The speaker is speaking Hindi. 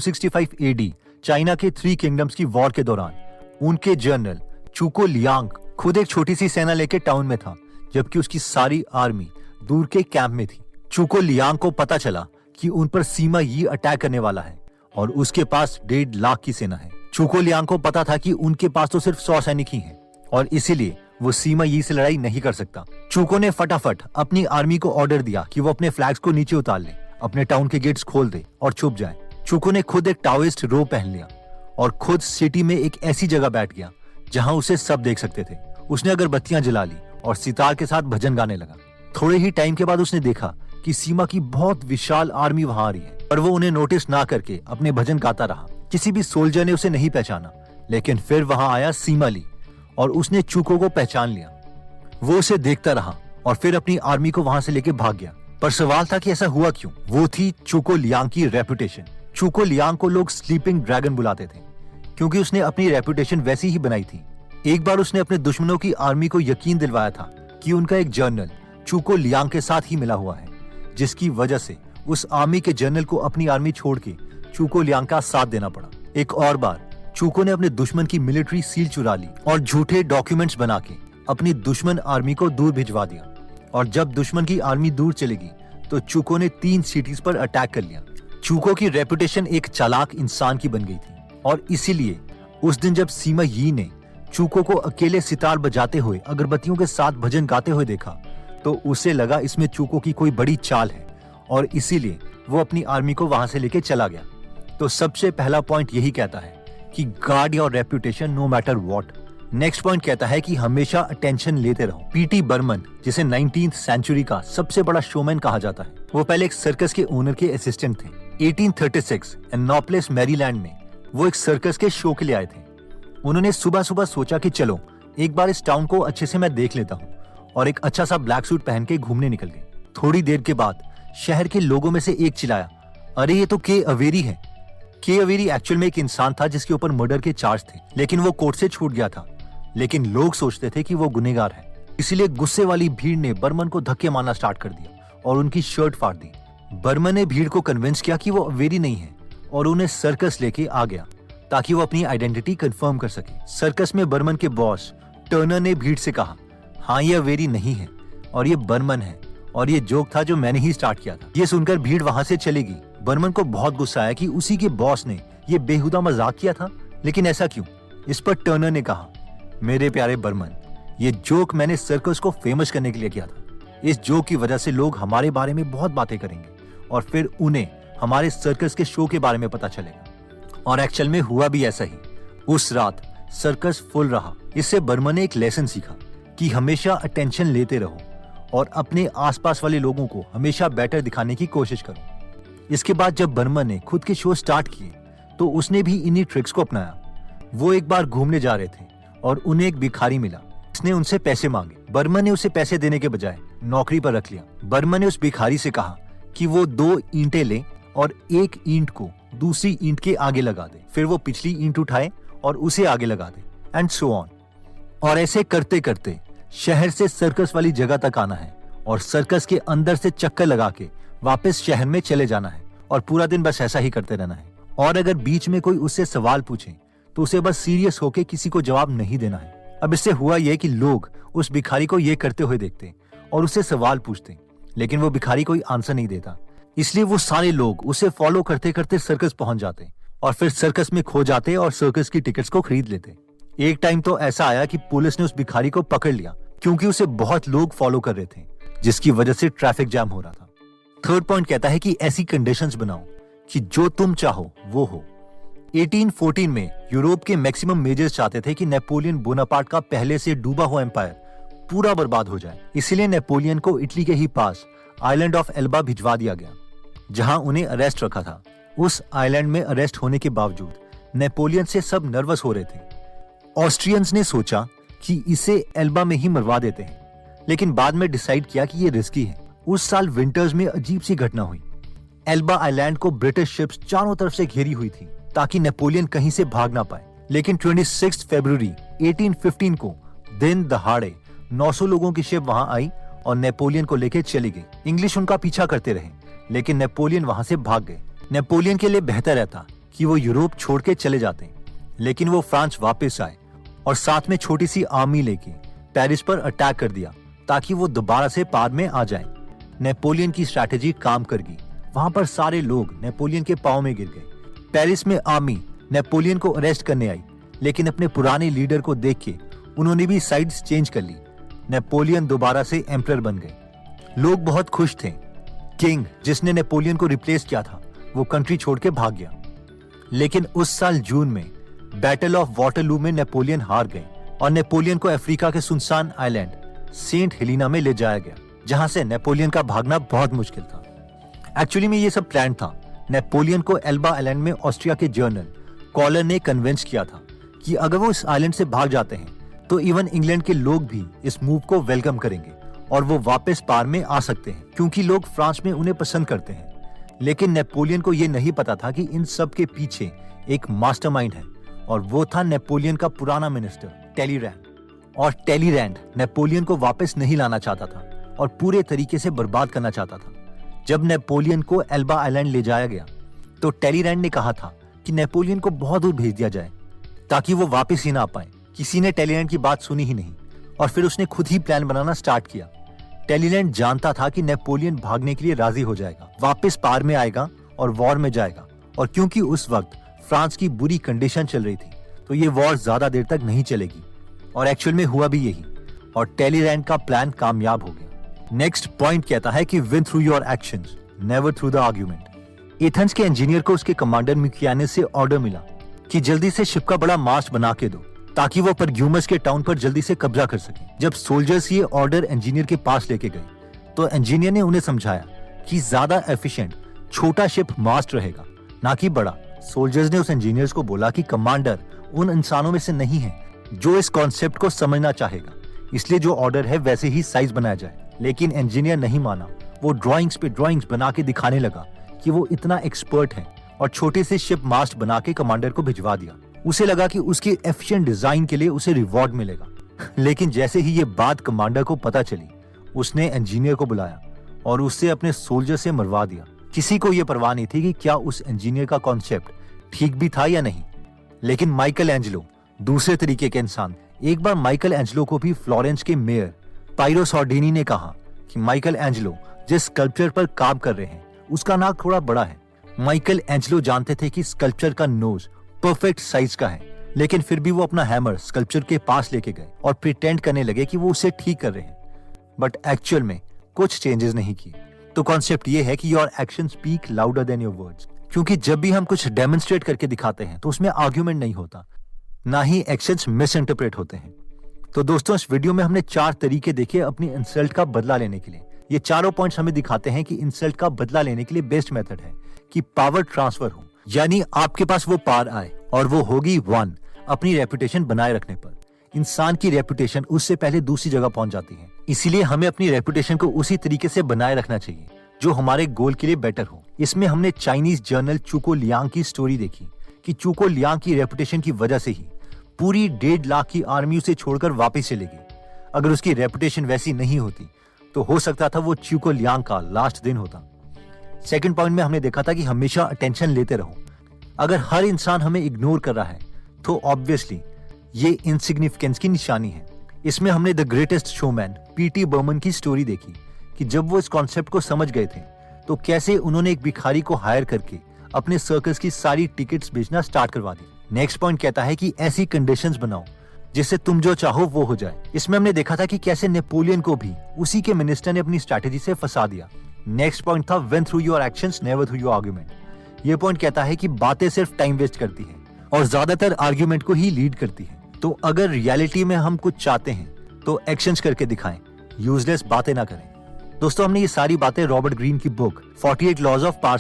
265 एडी चाइना के थ्री किंगडम्स की वॉर के दौरान उनके जनरल चुको लियांग खुद एक छोटी सी सेना लेके टाउन में था, जबकि उसकी सारी आर्मी दूर के कैंप में थी। चुको लियांग को पता चला कि उन पर सीमा यी अटैक करने वाला है और उसके पास 1.5 लाख की सेना है। चुको लियांग को पता था कि उनके पास तो सिर्फ 100 सैनिक ही हैं और इसीलिए वो सीमा यी से लड़ाई नहीं कर सकता। चुको ने फटाफट अपनी आर्मी को ऑर्डर दिया कि वो अपने फ्लैग्स को नीचे उतार ले, अपने टाउन के गेट्स खोल दे और छुप जाए। चुको ने खुद एक टाओइस्ट रोब पहन लिया और खुद सिटी में एक ऐसी जगह बैठ गया जहां उसे सब देख सकते थे। उसने अगरबत्तियां जला ली और सितार के साथ भजन गाने लगा। थोड़े ही टाइम के बाद उसने देखा कि सीमा की बहुत विशाल आर्मी वहां आ रही है, पर वो उन्हें नोटिस ना करके अपने भजन गाता रहा। किसी भी सोल्जर ने उसे नहीं पहचाना, लेकिन फिर वहां आया सीमा ली और उसने चुको को पहचान लिया। वो उसे देखता रहा और फिर अपनी आर्मी को वहां से लेके भाग गया। पर सवाल था कि ऐसा हुआ क्यों? वो थी चुको लियांग की रेपुटेशन। चुको लियांग को लोग स्लीपिंग ड्रैगन बुलाते थे क्योंकि उसने अपनी रेपुटेशन वैसी ही बनाई थी। एक बार उसने अपने दुश्मनों की आर्मी को यकीन दिलवाया था कि उनका एक जनरल चुको लियांग के साथ ही मिला हुआ है, जिसकी वजह से उस आर्मी के जनरल को अपनी आर्मी छोड़ के चुको लियांग का साथ देना पड़ा। एक और बार चुको ने अपने दुश्मन की मिलिट्री सील चुरा ली और झूठे डॉक्यूमेंट्स बना के अपनी दुश्मन आर्मी को दूर भिजवा दिया। और जब दुश्मन की आर्मी दूर चलेगी तो चुको ने 3 सिटीज पर अटैक कर लिया। चुको की रेपुटेशन एक चालाक इंसान की बन गई थी और इसीलिए उस दिन जब सीमा यी ने चुको को अकेले सितार बजाते हुए अगरबत्तियों के साथ भजन गाते हुए देखा तो उसे लगा इसमें चुको की कोई बड़ी चाल है और इसीलिए वो अपनी आर्मी को वहां से लेके चला गया। तो सबसे पहला पॉइंट यही कहता है कि guard your reputation no matter what. Next point कहता है कि हमेशा अटेंशन लेते रहो। पीटी बर्मन, जिसे 19th सेंचुरी का सबसे बड़ा शोमैन कहा जाता है, वो पहले एक सर्कस के ओनर के असिस्टेंट थे। 1836 एनोप्लिस मैरीलैंड में वो एक सर्कस के शो के लिए आए थे। उन्होंने सुबह सुबह सोचा कि चलो एक बार इस टाउन को अच्छे से मैं देख लेता हूँ और एक अच्छा सा ब्लैक सूट पहन के घूमने निकल गए। थोड़ी देर के बाद शहर के लोगों में से एक चिल्लाया, अरे ये तो के अवेरी है। के अवेरी एक्चुअल में एक इंसान था जिसके ऊपर मर्डर के चार्ज थे, लेकिन वो कोर्ट से छूट गया था। लेकिन लोग सोचते थे कि वो गुनहगार है, इसलिए गुस्से वाली भीड़ ने बर्मन को धक्के मारना स्टार्ट कर दिया और उनकी शर्ट फाड़ दी। बर्मन ने भीड़ को कन्विंस किया कि वो अवेरी नहीं है और उन्हें सर्कस लेके आ गया ताकि वो अपनी आइडेंटिटी कंफर्म कर सके। सर्कस में बर्मन के बॉस टर्नर ने भीड़ से कहा, हाँ ये अवेरी नहीं है और ये बर्मन है और ये जोक था जो मैंने ही स्टार्ट किया था। ये सुनकर भीड़ वहां से चलेगी। बर्मन को बहुत गुस्सा आया कि उसी के बॉस ने ये बेहुदा मजाक किया था, लेकिन ऐसा क्यों? इस पर टर्नर ने कहा, मेरे प्यारे बर्मन, ये जोक मैंने सर्कस को फेमस करने के लिए किया था। इस जोक की वजह से लोग हमारे बारे में बहुत बातें करेंगे और फिर उन्हें हमारे सर्कस के शो के बारे में पता चलेगा। और एक्चुअल में हुआ भी ऐसा ही। उस रात सर्कस फुल रहा। इससे बर्मन ने एक लेसन सीखा कि हमेशा अटेंशन लेते रहो और अपने आसपास वाले लोगों को हमेशा बेटर दिखाने की कोशिश करो। इसके बाद जब बर्मन ने खुद के शो स्टार्ट किए तो उसने भी इन्हीं ट्रिक्स को अपनाया। वो एक बार घूमने जा रहे थे और उन्हें एक भिखारी मिला। उसने उनसे पैसे मांगे। बर्मन ने उसे पैसे देने के बजाय नौकरी पर रख लिया। बर्मन ने उस भिखारी से कहा कि वो 2 ईंटें ले और एक ईंट को दूसरी ईंट के आगे लगा दे, फिर वो पिछली ईंट उठाए और उसे आगे लगा दे, एंड सो ऑन। और ऐसे करते करते शहर से सर्कस वाली जगह तक आना है और सर्कस के अंदर से चक्कर लगा के वापस शहर में चले जाना है और पूरा दिन बस ऐसा ही करते रहना है। और अगर बीच में कोई उससे सवाल पूछे तो उसे बस सीरियस होके किसी को जवाब नहीं देना है। अब इससे हुआ यह कि लोग उस भिखारी को ये करते हुए देखते और उससे सवाल पूछते, लेकिन वो भिखारी कोई आंसर नहीं देता। इसलिए वो सारे लोग उसे फॉलो करते करते सर्कस पहुंच जाते और फिर सर्कस में खो जाते और सर्कस की टिकट्स को खरीद लेते। एक टाइम तो ऐसा आया कि पुलिस ने उस भिखारी को पकड़ लिया क्योंकि उसे बहुत लोग फॉलो कर रहे थे, जिसकी वजह से ट्रैफिक जैम हो रहा था। थर्ड पॉइंट कहता है कि ऐसी कंडीशंस बनाओ कि जो तुम चाहो वो हो। 1814 में यूरोप के मैक्सिमम मेजर्स चाहते थे कि नेपोलियन बोनापार्ट का पहले से डूबा हुआ एम्पायर पूरा बर्बाद हो जाए। इसीलिए नेपोलियन को इटली के ही पास आइलैंड ऑफ एल्बा भिजवा दिया गया, जहां उन्हें अरेस्ट रखा था। उस आइलैंड में अरेस्ट होने के बावजूद नेपोलियन से सब नर्वस हो रहे थे। ऑस्ट्रियंस ने सोचा कि इसे एल्बा में ही मरवा देते हैं, लेकिन बाद में डिसाइड किया कि ये रिस्की है। उस साल विंटर्स में अजीब सी घटना हुई। एल्बा आइलैंड को ब्रिटिश शिप्स चारों तरफ से घेरी हुई थी ताकि नेपोलियन कहीं से भाग ना पाए। लेकिन 26 फरवरी 1815 को दिन दहाड़े 900 लोगों की शिप वहां आई और नेपोलियन को लेकर चली गई। इंग्लिश उनका पीछा करते रहे, लेकिन नेपोलियन वहां से भाग गए। नेपोलियन के लिए बेहतर रहता कि वो यूरोप छोड़ के चले जाते हैं, लेकिन वो फ्रांस वापस आए और साथ में छोटी सी आर्मी लेके पेरिस पर अटैक कर दिया ताकि वो दोबारा से पार में आ जाए। नेपोलियन की स्ट्रैटेजी काम कर गई। वहां पर सारे लोग नेपोलियन के पांव में गिर गए। पेरिस में आर्मी नेपोलियन को अरेस्ट करने आई, लेकिन अपने पुराने लीडर को देख के उन्होंने भी साइड्स चेंज कर ली। नेपोलियन दोबारा से एम्परर बन गए। लोग बहुत खुश थे। किंग जिसने नेपोलियन को रिप्लेस किया था वो कंट्री छोड़ के भाग गया। लेकिन उस साल जून में बैटल ऑफ वाटरलू में नेपोलियन हार गए और नेपोलियन को अफ्रीका के सुनसान आइलैंड सेंट हेलेना में ले जाया गया, जहां से नेपोलियन का भागना बहुत मुश्किल था। एक्चुअली में ये सब प्लान था। नेपोलियन को एल्बा आइलैंड में ऑस्ट्रिया के जनरल कॉलर ने कन्विंस किया था कि अगर वो इस आइलैंड से भाग जाते हैं तो इवन इंग्लैंड के लोग भी इस मूव को वेलकम करेंगे और वो वापस पार में आ सकते हैं, क्योंकि लोग फ्रांस में उन्हें पसंद करते हैं। लेकिन नेपोलियन को ये नहीं पता था कि इन सब के पीछे एक मास्टरमाइंड है, और वो था नेपोलियन का पुराना मिनिस्टर टैलीरैंड। और टैलीरैंड नेपोलियन को वापस नहीं लाना चाहता था और पूरे तरीके से बर्बाद करना चाहता था। जब नेपोलियन को एल्बा आइलैंड ले जाया गया तो टैलीरैंड ने कहा था कि नेपोलियन को बहुत दूर भेज दिया जाए ताकि वो वापस ही ना आ पाए। किसी ने टैलीरैंड की बात सुनी ही नहीं और फिर उसने खुद ही प्लान बनाना स्टार्ट किया। टैलीरैंड जानता था कि नेपोलियन भागने के लिए राजी हो जाएगा, वापस पार में आएगा और वॉर में जाएगा। और क्योंकि उस वक्त फ्रांस की बुरी कंडीशन चल रही थी तो ये वॉर ज्यादा देर तक नहीं चलेगी, और एक्चुअल में हुआ भी यही, और टैलीरैंड का प्लान कामयाब हो गया। नेक्स्ट पॉइंट कहता है कि win through your actions, never through the argument. Athens के इंजीनियर को उसके कमांडर म्यूकियानिस से ऑर्डर मिला कि जल्दी से शिप का बड़ा मास्ट बना के दो ताकि वो परग्यूमस के टाउन पर जल्दी से कब्जा कर सके। जब सोल्जर्स ये ऑर्डर इंजीनियर के पास लेके गए तो इंजीनियर ने उन्हें समझाया कि ज्यादा एफिशिएंट छोटा शिप मास्ट रहेगा, ना कि बड़ा। सोल्जर्स ने उस इंजीनियर्स को बोला कि कमांडर उन इंसानों में से नहीं है जो इस कॉन्सेप्ट को समझना चाहेगा, इसलिए जो ऑर्डर है वैसे ही साइज बनाया जाए। लेकिन इंजीनियर नहीं माना। वो ड्राइंग्स पे ड्राइंग्स बना के दिखाने लगा कि वो इतना एक्सपर्ट है और छोटे से शिप मास्ट बना के कमांडर को भिजवा दिया। उसे लगा कि उसके एफिशिएंट डिजाइन के लिए उसे रिवॉर्ड मिलेगा। लेकिन जैसे ही ये बात कमांडर को पता चली, उसने इंजीनियर को बुलाया और उससे अपने सोल्जर से मरवा दिया। किसी को ये परवाह नहीं थी कि क्या उस इंजीनियर का कॉन्सेप्ट ठीक भी था या नहीं। लेकिन माइकल एंजेलो दूसरे तरीके के इंसान। एक बार माइकल एंजेलो को भी फ्लोरेंस के मेयर पायरो सॉर्डिनी ने कहा कि माइकल एंजेलो जिस स्कल्पचर पर काम कर रहे हैं उसका नाक थोड़ा बड़ा है। माइकल एंजेलो जानते थे कि स्कल्पचर का नोज परफेक्ट साइज का है, लेकिन फिर भी वो अपना हैमर स्कल्पचर के पास लेके गए और प्रिटेंड करने लगे कि वो उसे ठीक कर रहे हैं, बट एक्चुअल में कुछ चेंजेस नहीं किए। तो कॉन्सेप्ट ये है कि your action speak louder than your words, क्योंकि जब भी हम कुछ डेमोन्स्ट्रेट करके दिखाते हैं तो उसमें आर्ग्यूमेंट नहीं होता, ना ही एक्शंस मिस इंटरप्रेट होते हैं। तो दोस्तों, इस वीडियो में हमने 4 तरीके देखे अपनी इंसल्ट का बदला लेने के लिए। ये चारों पॉइंट्स हमें दिखाते हैं कि इंसल्ट का बदला लेने के लिए बेस्ट मेथड है कि पावर ट्रांसफर हो, यानी आपके पास वो पावर आए, और वो होगी 1 अपनी रेपुटेशन बनाए रखने पर। इंसान की रेपुटेशन उससे पहले दूसरी जगह पहुंच जाती है, इसीलिए हमें अपनी रेपुटेशन को उसी तरीके से बनाए रखना चाहिए जो हमारे गोल के लिए बेटर हो। इसमें हमने चाइनीज जर्नल चुको लियांग की स्टोरी देखी कि चुको लियांग की रेपुटेशन की वजह से ही पूरी 1.5 लाख की आर्मी उसे छोड़कर वापस चली गई। अगर उसकी रेपुटेशन वैसी नहीं होती तो हो सकता था वो चुको लियांग का लास्ट दिन होता। सेकंड पॉइंट में हमने देखा था कि हमेशा अटेंशन लेते रहो। अगर हर इंसान हमें इग्नोर कर रहा है तो ऑब्वियसली ये इनसिग्निफिकेंस की निशानी है। इसमें हमने the greatest showman PT Barnum की स्टोरी देखी कि जब वो इस कॉन्सेप्ट को समझ गए थे तो कैसे उन्होंने एक भिखारी को हायर करके अपने सर्कस की सारी टिकट्स बेचना स्टार्ट करवा दी। नेक्स्ट पॉइंट कहता है कि ऐसी कंडीशंस बनाओ जिससे तुम जो चाहो वो हो जाए। इसमें हमने देखा था कि कैसे नेपोलियन को भी उसी के मिनिस्टर ने अपनी स्ट्रैटेजी से फंसा दिया। नेक्स्ट पॉइंट था win through your actions, never through your argument. ये पॉइंट कहता है कि बातें सिर्फ टाइम वेस्ट करती है और ज्यादातर आर्ग्यूमेंट को ही लीड करती है। तो अगर रियलिटी में हम कुछ चाहते हैं तो एक्शंस करके दिखाएं, यूजलेस बातें ना करें। दोस्तों, हमने ये सारी बातें रॉबर्ट ग्रीन की बुक 48 लॉज ऑफ पावर